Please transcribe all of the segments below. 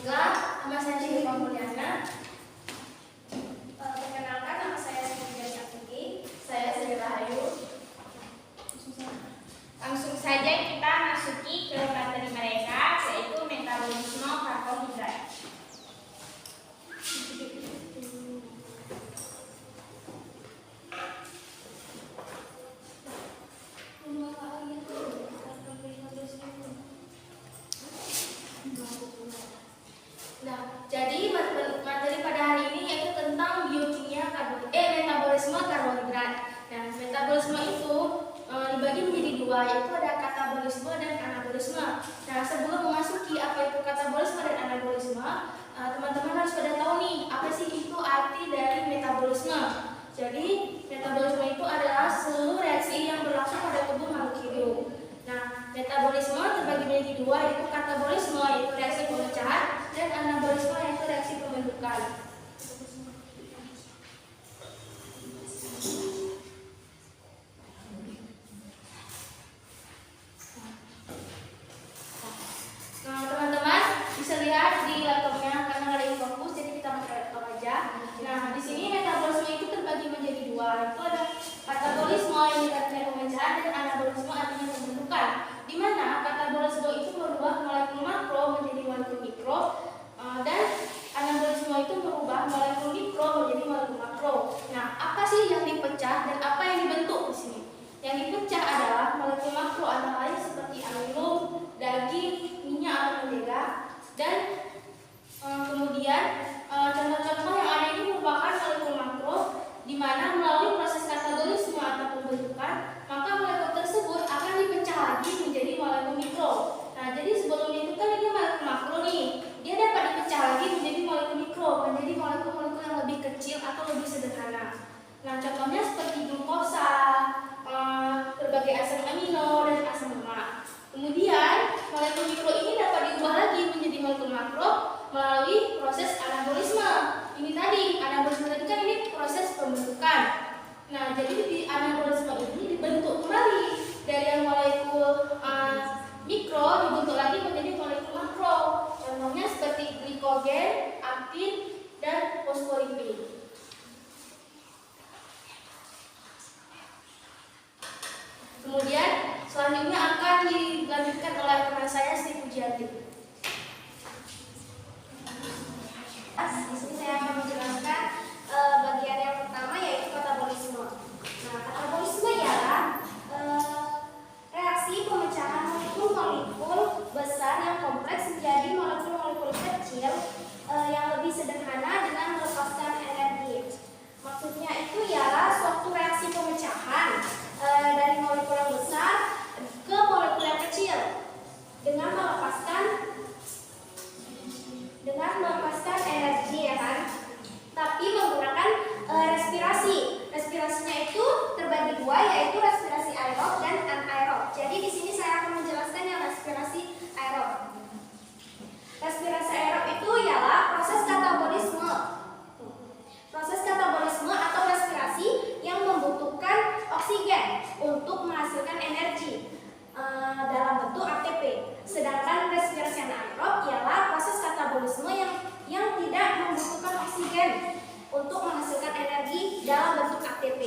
Baiklah, nama saya Syifa Mulyana. Perkenalkan, nama saya Syifa Syafiki. Saya Sri Rahayu. Langsung saja kita masuki ke materi mereka, yaitu metabolisme karbohidrat. Nah, jadi materi pada hari ini yaitu tentang biokimia metabolisme karbohidrat. Nah, metabolisme itu dibagi menjadi dua, yaitu ada katabolisme dan anabolisme. Nah, sebelum memasuki apa itu katabolisme dan anabolisme, teman-teman harus pada tahu nih, apa sih itu arti dari metabolisme. Jadi, metabolisme itu adalah seluruh reaksi yang berlangsung pada tubuh makhluk hidup. Nah, metabolisme terbagi menjadi dua, yaitu katabolisme, yaitu reaksi pemecahan, dan anabolisme, yaitu reaksi pembentukan. Nah, teman-teman bisa lihat di laptopnya karena ada yang fokus, jadi kita pakai laptop aja. Nah, di sini metabolisme itu terbagi menjadi dua, itu ada katabolisme yang artinya pemecahan dan anabolisme artinya pembentukan. Di mana katabolisme itu merubah molekul makro menjadi molekul mikro, dan anabolisme itu merubah molekul mikro menjadi molekul makro. Nah, apa sih yang dipecah dan apa yang dibentuk di sini? Yang dipecah adalah molekul makro antara lain seperti amino, daging, minyak atau mentega, dan kemudian contoh-contoh yang ada ini merupakan molekul makro, di mana melalui proses katabolisme atau pembentukan, maka molekul tersebut akan dipecah lagi menjadi molekul mikro. Nah, jadi sebelumnya itu kan ini molekul makro nih, dia dapat dipecah lagi menjadi molekul mikro, menjadi molekul-molekul yang lebih kecil atau lebih sederhana. Nah, contohnya seperti glukosa, berbagai asam amino dan asam lemak. Kemudian molekul mikro ini dapat diubah lagi menjadi molekul makro melalui proses anabolisme. Ini tadi, anabolisme tadi kan ini proses pembentukan. Nah, jadi di anabolisme ini dibentuk kembali dari yang molekul mikro dibentuk lagi menjadi molekul makro. Contohnya seperti glikogen, aktin, dan fosfolipid. Kemudian selanjutnya akan dilanjutkan oleh teman saya Sri Pujiati. Di sini saya akan menjelaskan bagian yang pertama, yaitu katabolisme. Nah, katabolisme ialah reaksi pemecahan molekul-molekul besar yang kompleks menjadi molekul-molekul kecil yang lebih sederhana dengan melepaskan energi. Maksudnya itu ialah suatu reaksi pemecahan dari molekul yang besar ke molekul yang kecil dengan melepaskan energi, ya kan? Tapi menggunakan respirasi. Respirasinya itu terbagi dua, yaitu respirasi aerob dan anaerob. Jadi di sini saya akan menjelaskan yang respirasi aerob. Respirasi aerob itu ialah proses katabolisme. Proses katabolisme atau respirasi yang membutuhkan oksigen untuk menghasilkan energi dalam bentuk ATP. Sedangkan respirasi anaerob ialah proses katabolisme yang tidak membutuhkan oksigen untuk menghasilkan energi dalam bentuk ATP.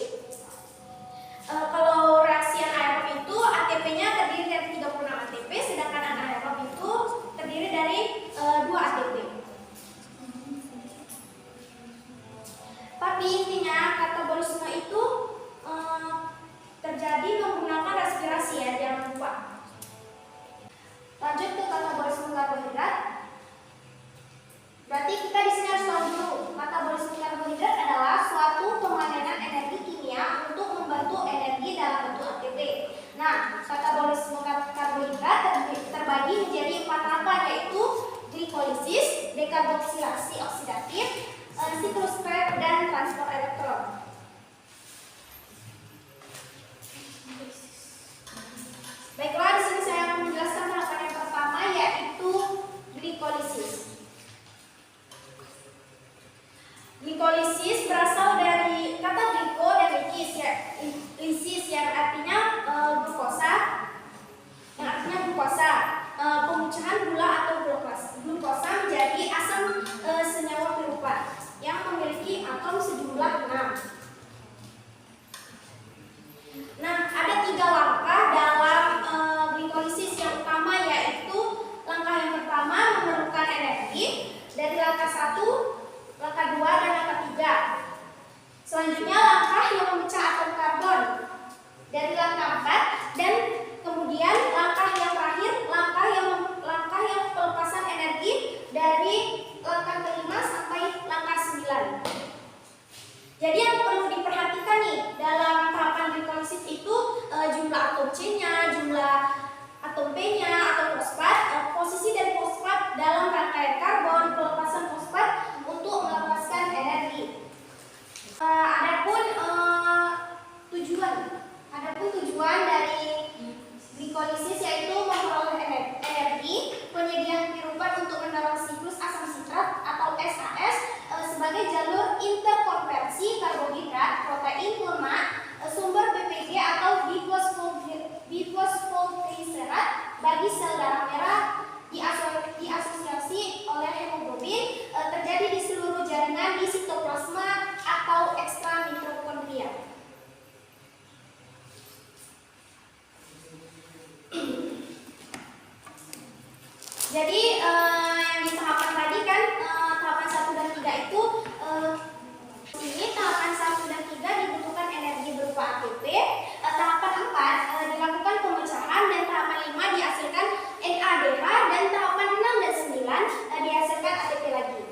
Kalau reaksi anaerob itu ATP-nya terdiri dari 36 ATP, sedangkan anaerob itu terdiri dari 2 ATP. Tapi intinya katabolisme itu terjadi menggunakan respirasi, ya, jangan lupa. Lanjut ke katabolisme karbohidrat. Berarti kita di sini harus tahu dulu, katabolisme karbohidrat adalah suatu pemanenan energi kimia untuk membentuk energi dalam bentuk ATP. Nah, katabolisme karbohidrat terbagi menjadi 4 tahapan, yaitu glikolisis, dekarboksilasi oksidatif, siklus Krebs, dan transport elektron. Baiklah, di sini saya akan menjelaskan tahapan yang pertama, yaitu glikolisis. Glikolisis berasal dari kata gliko dan lisis yang artinya glukosa, pemecahan gula atau glukosa menjadi jumlah atom C-nya, jumlah atom P-nya, atom fosfat, posisi dari fosfat dalam rangkaian karbon, pelepasan fosfat untuk melepaskan energi. Tujuan dari glikolisis yaitu memperoleh energi, penyediaan kehidupan untuk mendorong siklus asam sitrat atau SAS sebagai jalur interkonversi karbohidrat, protein, lemak, sumber BPG atau bifosfoglycerat bagi sel darah merah diasosiasi oleh hemoglobin, terjadi di seluruh jaringan di sitoplasma atau ekstra mitokondria. Jadi yang di tahapan tadi kan tahapan 1 dan 3 itu ini tahapan 1 dan 3 dibutuhkan energi berupa ATP, tahapan 4 dilakukan pemecahan, dan tahapan 5 dihasilkan NADH, dan tahapan 6 dan 9 dihasilkan ATP lagi.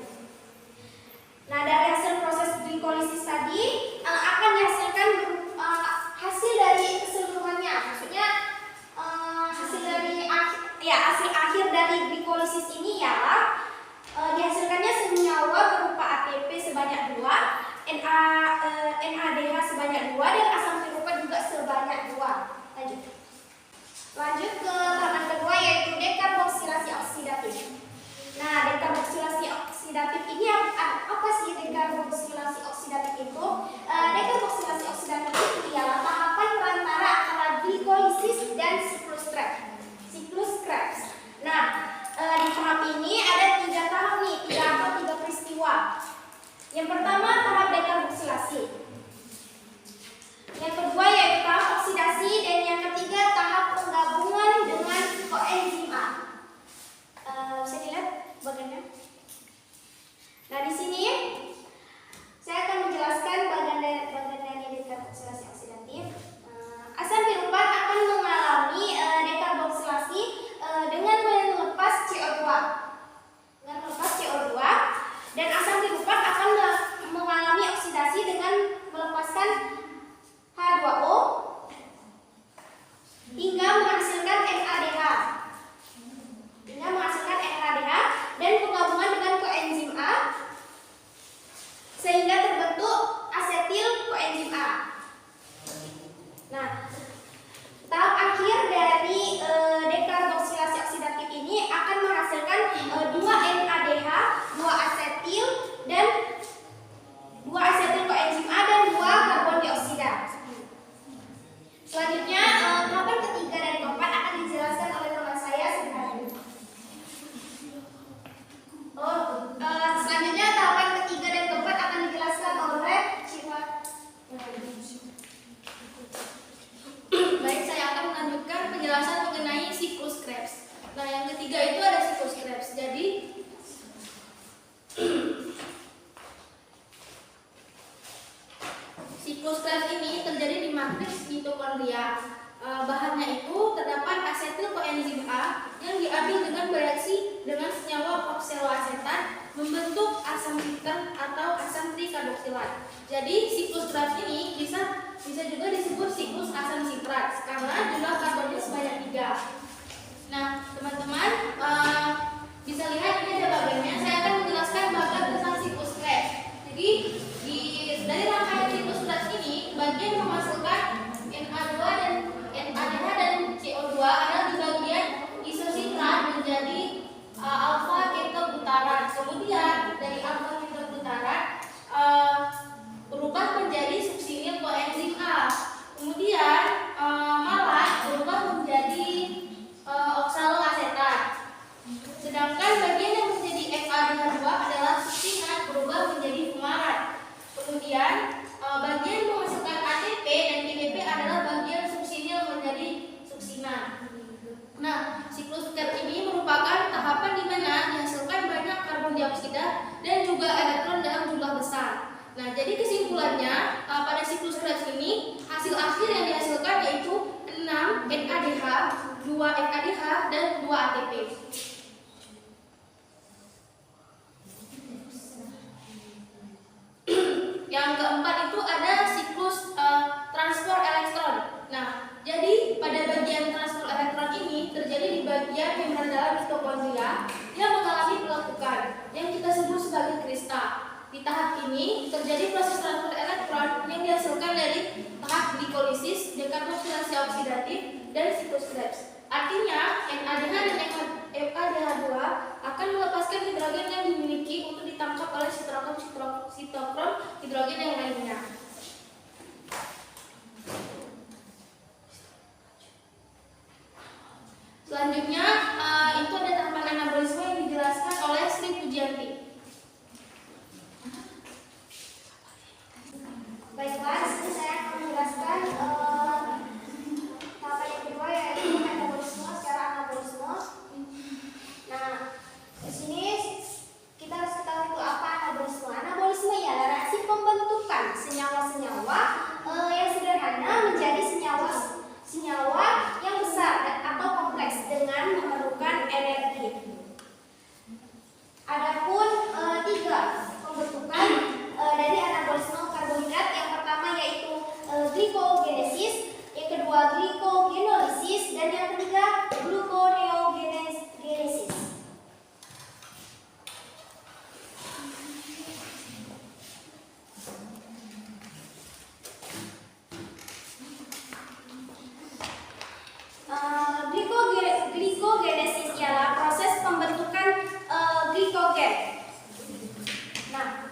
Nah, dari hasil proses glikolisis tadi akan dihasilkan hasil dari keseluruhannya, maksudnya hasil akhir dari glikolisis ini ialah dihasilkannya senyawa berupa ATP sebanyak 2, NADH sebanyak 2, dan asam piruvat juga sebanyak 2. Lanjut ke tahapan kedua yaitu dekarboksilasi oksidatif. Nah, dekarboksilasi oksidatif ini apa sih dekarboksilasi oksidatif itu? Dekarboksilasi oksidatif itu ialah tahapan perantara antara glikolisis dan siklus Krebs. Nah, di tahap ini ada 3 tahap nih, 3 peristiwa. Yang pertama tahap dekarboksilasi. Yang kedua yaitu tahap oksidasi, dan yang ketiga tahap penggabungan dengan koenzim A. Bisa dilihat bagiannya. Nah, di sini saya akan menjelaskan bagian dari dekarboksilasi oksidatif. Asam piruvat akan mengalami dekarboksilasi dengan melepas CO2. Dan asam piruvat akan mengalami oksidasi dengan melepaskan H2O hingga menghasilkan NADH. Dan penggabungan dengan koenzim A sehingga terbentuk asetil koenzim A. Nah, tahap akhir dari dekarboksilasi oksidatif ini akan menghasilkan 2 NADH, 2 asetil, dan 2 asetil koenzim A, dan 2 karbon dioksida. Selanjutnya tahapan ketiga dan keempat akan dijelaskan oleh teman saya sebenarnya. Selanjutnya tahapan ketiga dan keempat akan dijelaskan oleh Syifa. Baik, saya akan melanjutkan penjelasan mengenai siklus Krebs. Nah, yang ketiga itu ada siklus Krebs. Jadi siklus Krebs ini terjadi di matriks mitokondria. Bahannya itu terdapat asetil koenzim A yang diambil dengan bereaksi dengan senyawa oksaloasetat membentuk asam sitrat atau asam trikarboksilat. Jadi siklus Krebs ini bisa juga disebut siklus asam sitrat karena jumlah karbonnya sebanyak 3. Nah, teman-teman bisa lihat ini ada bagiannya. Saya akan menjelaskan bagian tentang siklus Krebs. Jadi dari rangkaian siklus Krebs ini, bagian menghasilkan NA2 dan NADH dan CO2 adalah di bagian isositrat menjadi alfa ketobutaran. Kemudian dari alfa ketobutaran berubah menjadi suksinil koenzim bagian membran dalam mitokondria yang mengalami pelekukan yang kita sebut sebagai krista. Di tahap ini terjadi proses transfer elektron yang dihasilkan dari tahap glikolisis, dekarboksilasi oksidatif, dan siklus Krebs. Artinya, NADH dan FADH2 akan melepaskan hidrogen yang dimiliki untuk ditangkap oleh sitokrom hidrogen yang lainnya. Selanjutnya, itu ada tahapan anabolisme yang dijelaskan oleh Sri Pujianti. Baiklah, di sini saya akan menjelaskan tahapan yang kedua yaitu metabolisme secara anabolisme. Nah, di sini kita harus ketahui itu apa anabolisme. Anabolisme ialah reaksi pembentukan senyawa-senyawa yang sederhana menjadi senyawa yang besar atau kompleks dengan memerlukan energi. Adapun tiga pembentukan dari anabolisme karbohidrat, yang pertama yaitu glikogenesis, yang kedua glikogenolysis, dan yang ketiga gluconeogenesis. Glikogenesis ialah proses pembentukan glikogen. Nah,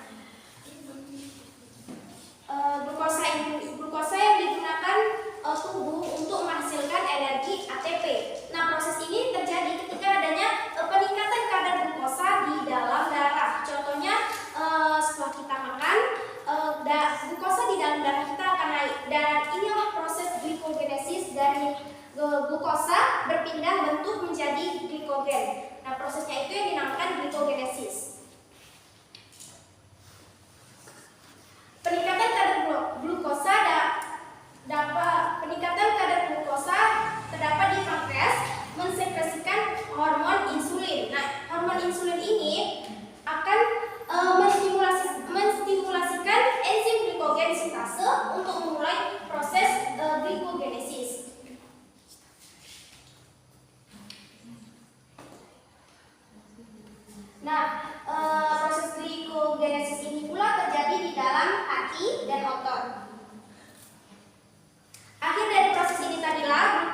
glukosa yang digunakan tubuh untuk menghasilkan energi ATP. Nah, proses ini terjadi ketika adanya peningkatan kadar glukosa di dalam darah. Contohnya, setelah kita makan, glukosa di dalam darah kita akan naik. Dan inilah proses glikogenesis dari glukosa berpindah bentuk menjadi glikogen. Nah, prosesnya itu yang dinamakan glikogenesis. Peningkatan kadar glukosa terdapat di pankreas mensekresikan hormon insulin. Nah, hormon insulin ini akan menstimulasikan enzim glikogen sintase untuk memulai proses glikogenesis. Nah, proses glikogenesis ini pula terjadi di dalam hati dan otot. Akhir dari proses ini tadilah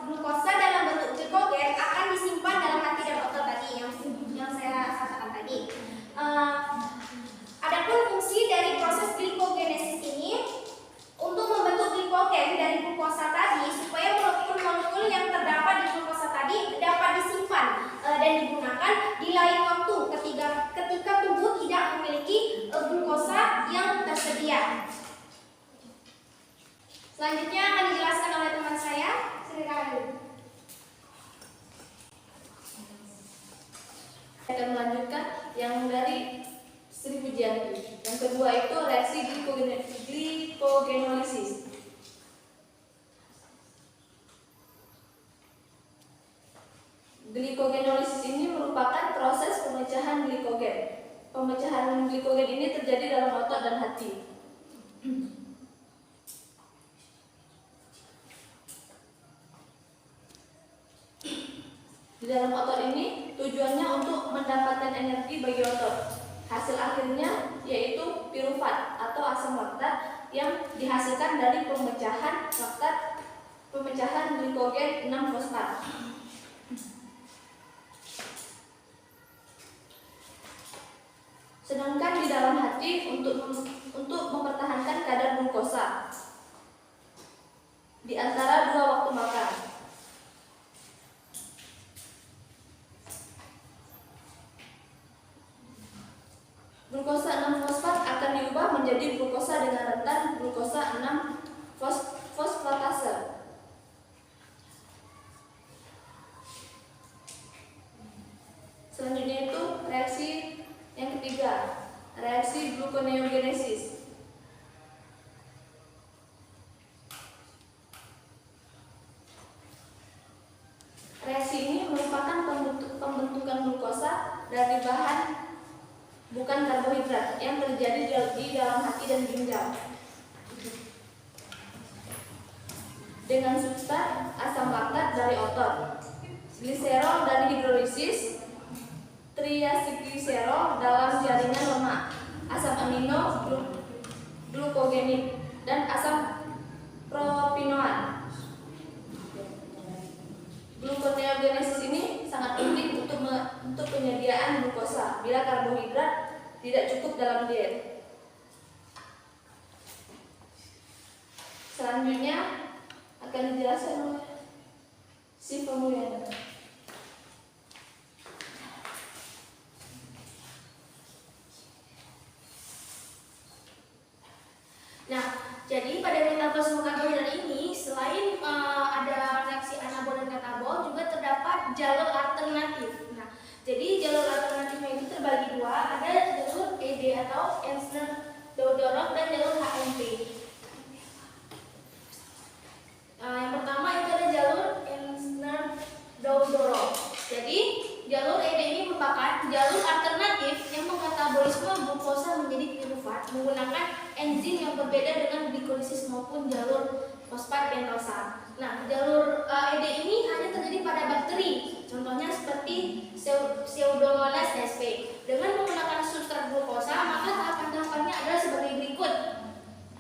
glukosa dalam bentuk glikogen akan disimpan dalam hati dan otot tadi yang saya katakan tadi. Adapun fungsi dari proses glikogenesis ini untuk membentuk glikogen dari glukosa tadi supaya molekul-molekul yang terdapat di glukosa tadi dapat disimpan dan digunakan di lain waktu ketika tubuh tidak memiliki glukosa yang tersedia. Selanjutnya akan dijelaskan oleh teman saya, Sri Rahayu. Saya akan melanjutkan yang dari Sri Pujianti. Yang kedua itu reaksi glikogenolysis. Glikogenolysis ini merupakan proses pemecahan glikogen. Pemecahan glikogen ini terjadi dalam otot dan hati. Di dalam otot ini tujuannya untuk mendapatkan energi bagi otot. Hasil akhirnya yaitu pirufat atau asam laktat yang dihasilkan dari pemecahan glikogen 6-fosfat. Sedangkan di dalam hati untuk mempertahankan kadar glukosa di antara 2 waktu makan. Glukosa 6-fosfat akan diubah menjadi glukosa dengan rentan glukosa 6-fosfatase. Selanjutnya itu reaksi yang ketiga, reaksi gluconeogenesis. Reaksi ini merupakan pembentukan glukosa dari bahan bukan karbohidrat yang terjadi di dalam hati dan ginjal dengan substrat asam laktat dari otot. gliserol dan hidrolisis triacylgliserol dalam jaringan lemak, asam amino glukogenik, dan asam propinoat. Gluconeogenesis ini sangat penting untuk penyediaan glukosa bila karbohidrat tidak cukup dalam diet. Selanjutnya akan dijelaskan oleh si pemulihan. Nah, jadi pada metabolisme karbohidrat ini selain ada reaksi anabol dan katabol, juga terdapat jalur alternatif. Nah, jadi jalur alternatifnya itu terbagi dua, ada jalur ED atau Ensner-Doudoroff dan jalur HMP. Yang pertama itu ada jalur Ensner-Doudoroff. Jadi jalur ED ini merupakan jalur alternatif yang memetabolisme glukosa menjadi pirufat menggunakan enzim yang berbeda dengan glikolisis maupun jalur fosfat pentosa. Nah, jalur ED ini hanya terjadi pada bakteri, contohnya seperti Pseudomonas sp. Dengan menggunakan substrat glukosa, maka tahapan-tahapannya adalah sebagai berikut.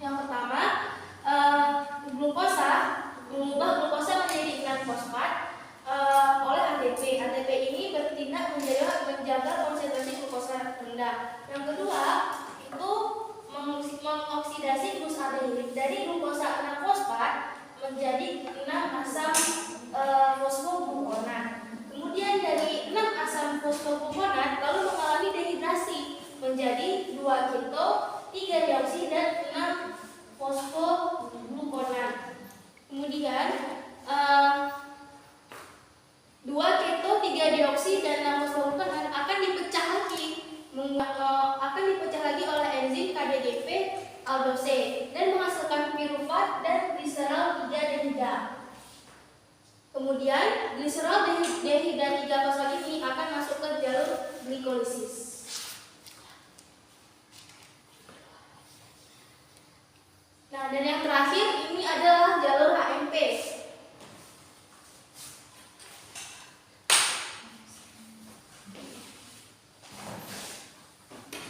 Yang pertama, mengubah glukosa menjadi 6 fosfat oleh ATP. ATP ini bertindak menjaga konsentrasi glukosa rendah. Yang kedua, itu mengoksidasi glukosaldehyid dari glukosa 6 fosfat menjadi 6 asam fosfoglukonat. Kemudian dari 6 asam fosfoglukonat lalu mengalami dehidrasi menjadi 2 keto, 3 deoksi dan 6 fosfoglukonat. Kemudian 2 keto, 3 deoksi dan 6 fosfoglukonat akan dipecah lagi oleh enzim KDGP aldose dan menghasilkan pirufat dan gliserol 3-dehida. Kemudian gliserol dehida 3 fosfat ini akan masuk ke jalur glikolisis. Nah, dan yang terakhir ini adalah jalur HMP.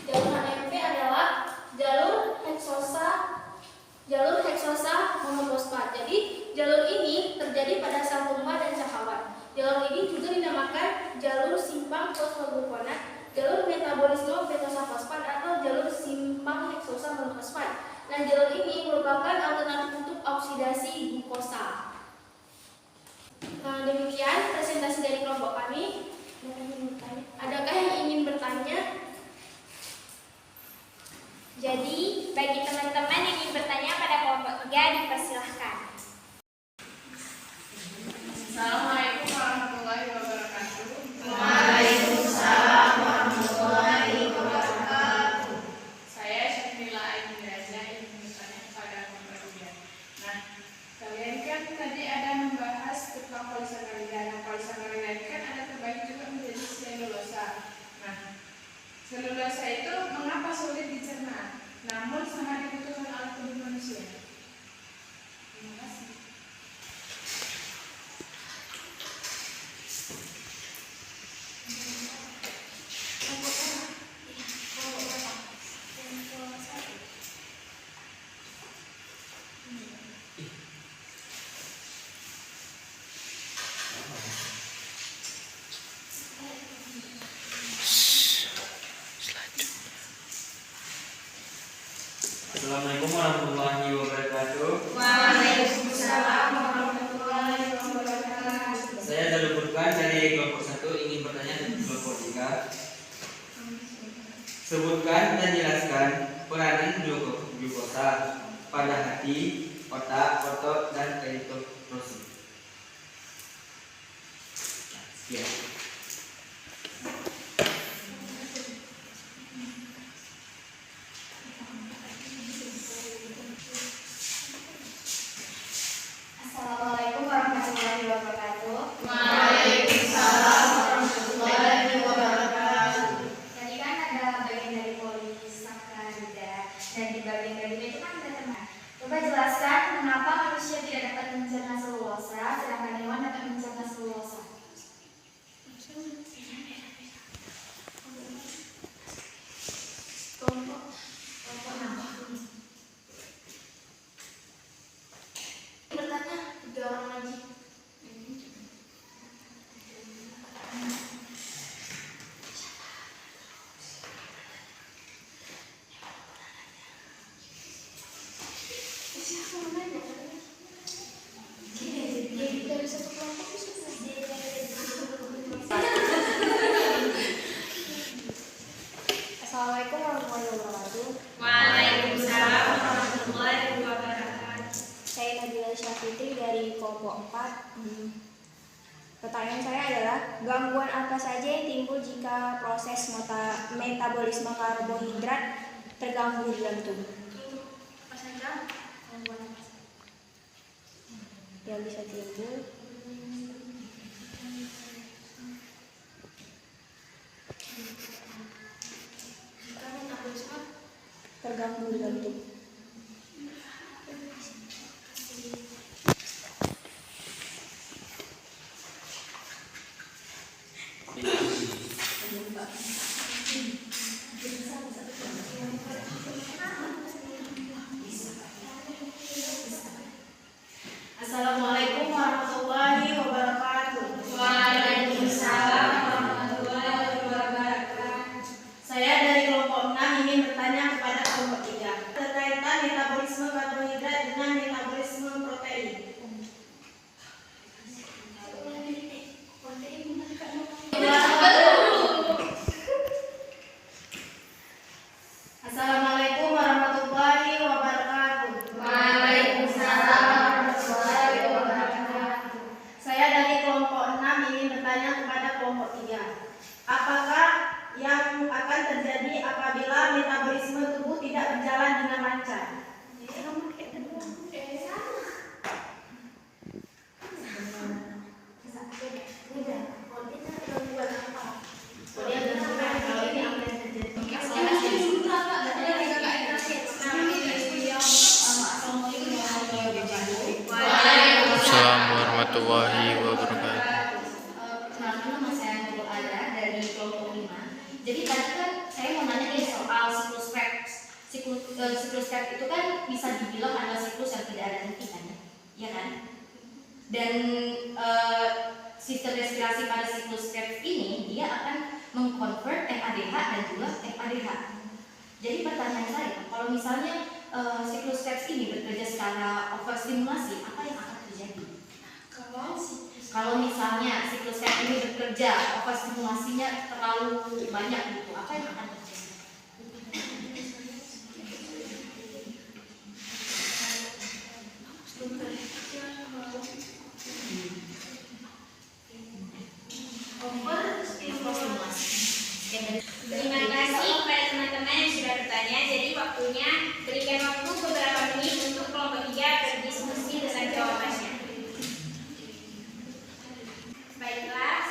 Jalur HMP adalah jalur heksosa monofosfat. Jadi jalur ini terjadi pada sel tumbuh dan cahawat. Jalur ini juga dinamakan jalur simpang fosfoglukonat, jalur metabolisme pentosa fosfat atau jalur simpang heksosa monofosfat. Nah, jalur ini merupakan alternatif untuk oksidasi glukosa. Nah, demikian presentasi dari kelompok kami. Adakah yang ingin bertanya? Jadi, bagi teman-teman yang ingin bertanya pada kelompok 3, dipersilahkan. Assalamualaikum warahmatullahi wabarakatuh. Waalaikumsalam warahmatullahi wabarakatuh. Saya Syafila Aini Raja ingin bertanya kepada kelompok 3. Nah, kalian kan tadi ada membahas tentang polisakarida. Nah, polisakarida ini kan ada terbagi juga menjadi selulosa. Nah, selulosa itu mengapa sulit dicerna, namun sangat dibutuhkan oleh tubuh manusia? Terima kasih. Assalamualaikum warahmatullahi wabarakatuh. Waalaikumsalam warahmatullahi wabarakatuh. Saya Jalur Furqan dari kelompok 1 ingin bertanya ke kelompok 3. Sebutkan dan jelaskan peranan glukosa pada hati, otak, otot, dan eritrosit. Ya. Assalamualaikum warahmatullahi wabarakatuh. Waalaikumsalam warahmatullahi wabarakatuh. Tadi kan ada bagian dari polisakarida dan di bagian dari itu kan ada teman. Coba jelaskan mengapa manusia tidak dapat mencerna selulosa sedangkan hewan dapat mencerna selulosa. Nabila Syafitri dari kelompok 4. Pertanyaan saya adalah, gangguan apa saja yang timbul jika proses metabolisme karbohidrat terganggu di dalam tubuh? Apa saja? Gangguan apa saja? Yang bisa timbul Jika metabolisme terganggu di dalam tubuh. Assalamualaikum warahmatullahi wabarakatuh. Waalaikumsalam warahmatullahi wabarakatuh. Saya dari kelompok 6 ingin bertanya kepada kelompok 3 terkait metabolisme karbohidrat dengan metabolisme protein. Assalamualaikum warahmatullahi wabarakatuh. Saya dari kelompok 6 ingin bertanya kepada kelompok 3. Apakah yang akan terjadi apabila metabolisme tubuh tidak berjalan dengan lancar? Assalamualaikum warahmatullahi wabarakatuh. Perkenalkan, nama saya Nurul Ada dari kelompok 5. Jadi tadi kan saya mau nanya nih soal siklus Krebs. Siklus Krebs itu kan bisa dibilang adalah siklus yang tidak ada henti kan, ya kan? Dan sistem respirasi pada siklus Krebs ini dia akan mengkonvert FADH dan juga FADH. Jadi pertanyaan saya, kalau misalnya siklus Krebs ini bekerja secara overstimulasi, apa yang akan terjadi? Kalau misalnya siklus Krebs ini bekerja, overstimulasinya terlalu banyak gitu, apa yang akan terjadi? Terima kasih kepada teman-teman yang sudah bertanya. Jadi waktunya berikan waktu beberapa menit untuk kelompok 3 berdiskusi dengan jawabannya. Baiklah,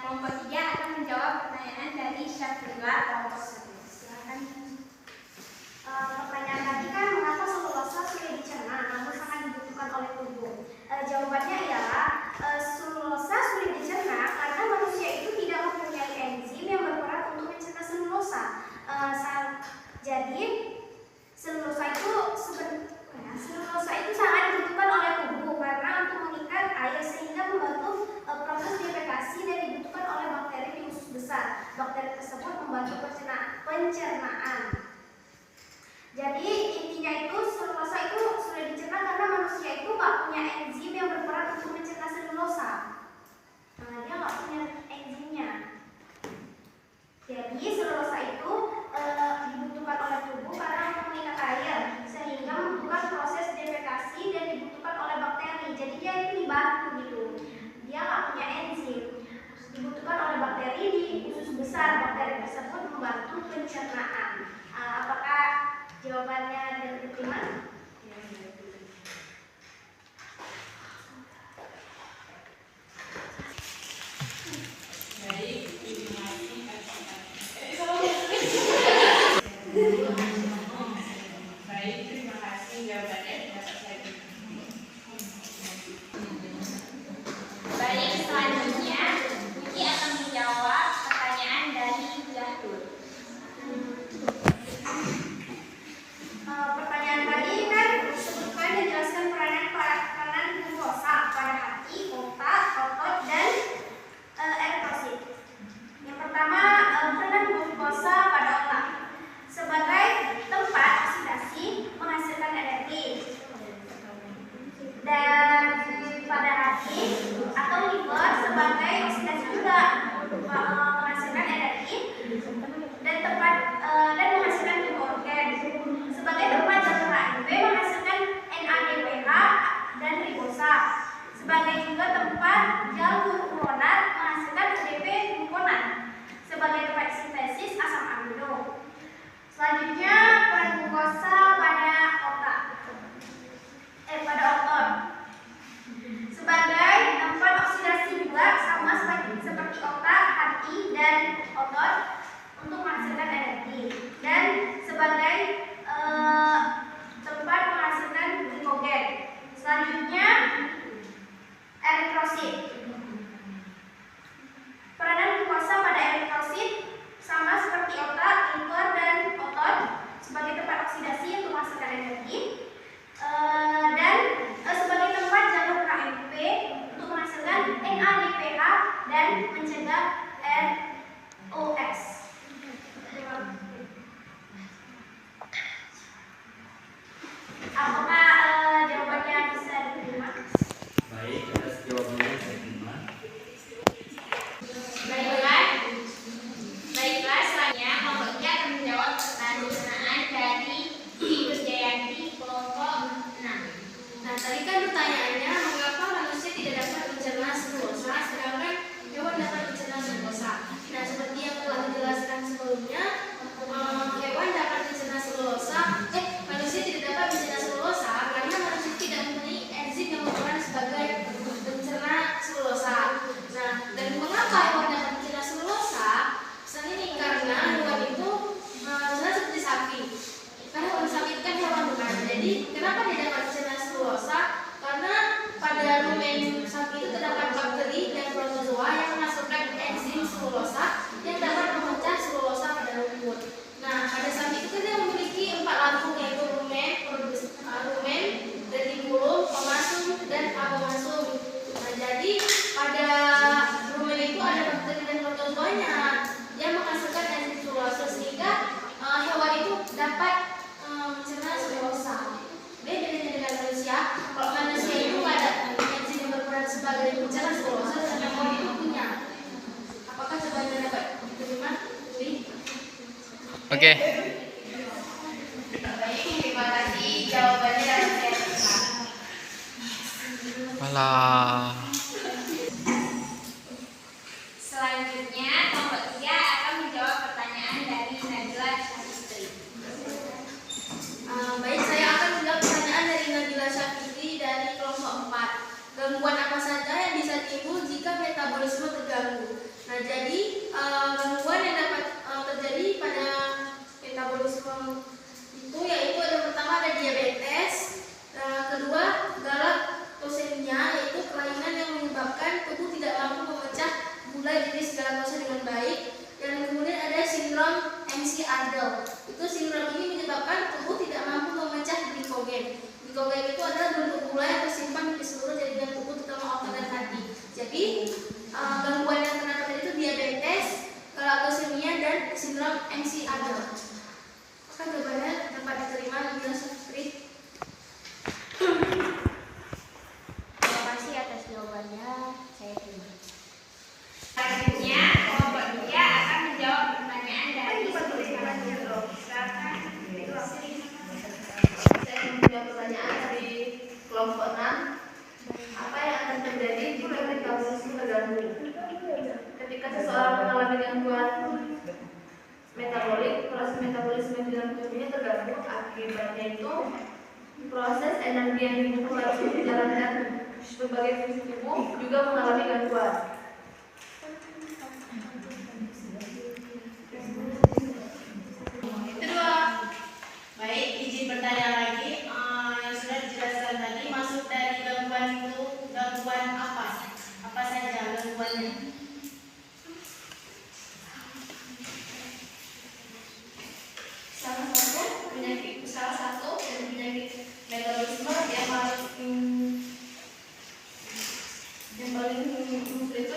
kelompok 3 akan menjawab pertanyaan dari Syafrila kelompok 1. Silakan. Pertanyaan tadi kan, mengapa selulosa sulit dicerna namun sangat dibutuhkan oleh tubuh? Jawabannya ialah selulosa sulit dicerna karena manusia itu tidak mempunyai enzim yang berperan untuk mencerna selulosa. Jadi selulosa itu sangat dibutuhkan oleh tubuh karena untuk mengikat air sehingga membantu proses defekasi dan dibutuhkan oleh bakteri di usus besar. Bakteri tersebut membantu pencernaan. Jadi intinya itu selulosa itu sudah dicerna karena manusia itu nggak punya enzim yang berperan untuk mencerna selulosa. Dia nggak punya enzimnya. Jadi selulosa itu dibutuhkan oleh tubuh karena untuk mengikat air sehingga membutuhkan proses defekasi dan dibutuhkan oleh bakteri. Jadi dia itu dibantu gitu. Dia nggak punya enzim. Dibutuhkan oleh bakteri di usus besar. Bakteri tersebut membantu pencernaan. Apakah jawabannya diterima? Baik, terima kasih jawabannya dapat saya terima. Baik, selanjutnya Vicky akan menjawab pertanyaan dari Zahdur. Pertanyaan tadi kan sebutkan dan jelaskan peranan glukosa pada hati, otak, otot, dan eritrosit. Yang pertama, peranan glukosa pada otak sebagai tempat oksidasi menghasilkan energi, dan pada hati atau liver sebagai oksidasi juga menghasilkan energi dan tempat dan menghasilkan glukogen sebagai tempat cacah AMP menghasilkan NADPH sebagai juga tempat jalur hormonal menghasilkan UDP glukonan sebagai tempat sintesis asam amino. Selanjutnya peran glukosa pada otak, pada otot sebagai tempat oksidasi juga sama seperti otak, hati, dan otot untuk menghasilkan energi, dan sebagai tempat menghasilkan glikogen. Selanjutnya eritrosit. Peranan glukosa pada eritrosit sama seperti otak, liver, dan otot sebagai tempat oksidasi untuk menghasilkan energi, dan sebagai tempat jalur KMP untuk menghasilkan NADPH dan mencegah ROS. Apakah jawabannya bisa diterima? Baik, atas jawabannya saya terima. Baiklah, selanjutnya kelompok 3 akan menjawab pertanyaan dari Wijayanti kelompok 6. Nah, tadi kan pertanyaannya mengapa manusia tidak dapat mencerna selulosa sedangkan hewan dapat mencerna selulosa. Nah, seperti yang telah dijelaskan sebelumnya, hewan dapat mencerna selulosa, manusia tidak dapat mencerna selulosa karena manusia tidak mempunyai enzim yang berperan sebagai pencerna selulosa. Nah, dan mengapa hewan dapat mencerna selulosa? Misalnya nih, karena hewan itu misalnya seperti sapi. Karena hewan sapi itu kan hewan bukan. Jadi kenapa dia dapat mencerna selulosa? Karena pada rumen sapi itu terdapat bakteri dan protozoa yang menghasilkan enzim selulosa yang dapat memecah selulosa pada rumput. Nah, pada sapi itu kan dia memiliki 4 lambung, yaitu rumen, retikulum, omasum, dan abomasum. Nah, jadi pada rumen itu ada bakteri dan protozoanya yang menghasilkan enzim selulosa sehingga hewan itu dapat mencerna selulosa. Beda dengan manusia. Kalau manusia itu ada enzim yang berperan sebagai pencerna selulosa, dan hewan itu punya. Apakah jawabannya dapat diterima? Oke. Baik, terima kasih jawabannya dari saya terima. Alah. Selanjutnya kelompok 3 akan menjawab pertanyaan dari Najla Syafitri. Baik, saya akan menjawab pertanyaan dari Nabila Syafitri dari kelompok 4. Gangguan apa saja yang bisa timbul jika metabolisme terganggu? Nah, jadi gangguan yang dapat terjadi pada metabolisme itu yaitu yang pertama ada diabetes, kedua galaktosemia, yaitu kelainan yang menyebabkan tubuh tidak mampu memecah gula jenis galaktosa dengan baik, dan kemudian ada sindrom MC-Ardle. Itu sindrom ini menyebabkan tubuh tidak mampu memecah glikogen. Glikogen itu adalah bentuk gula yang tersimpan di seluruh jaringan tubuh terutama otot dan hati. Jadi gangguan yang terdapat itu diabetes, galaktosemia, dan sindrom MC-Ardle. Apakah jawabannya dapat diterima Nabila Syafitri? Terima kasih atas jawabannya, saya terima. Selanjutnya kelompok 3 akan menjawab pertanyaan dari Saya menjawab pertanyaan dari kelompok 6. Apa yang akan terjadi jika metabolisme terganggu? Ketika seseorang mengalami gangguan metabolik, proses metabolisme di dalam tubuhnya terganggu. Akibatnya itu proses energi yang dibutuhkan harus menjalankan berbagai fungsi tubuh juga mengalami gangguan. Kedua, baik, izin bertanya lagi. Yang sudah dijelaskan tadi, maksud dari gangguan itu gangguan apa? Apa saja gangguannya? Salah satu dari penyakit metabolisme yang paling sulit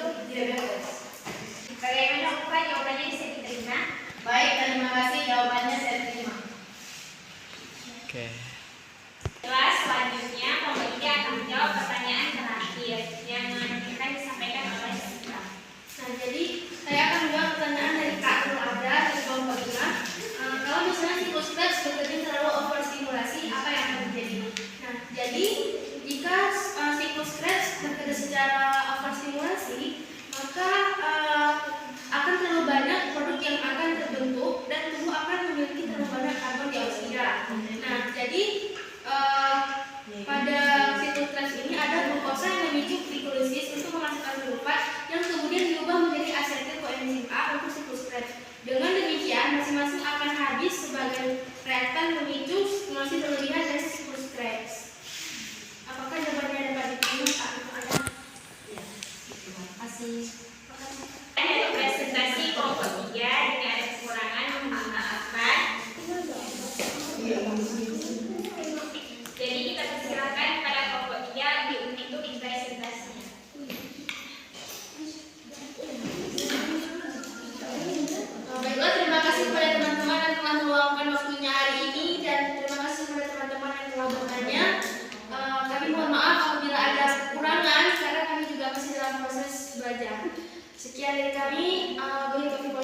saja. Sekian dari kami. Assalamualaikum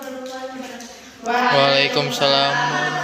warahmatullahi wabarakatuh. Waalaikumsalam.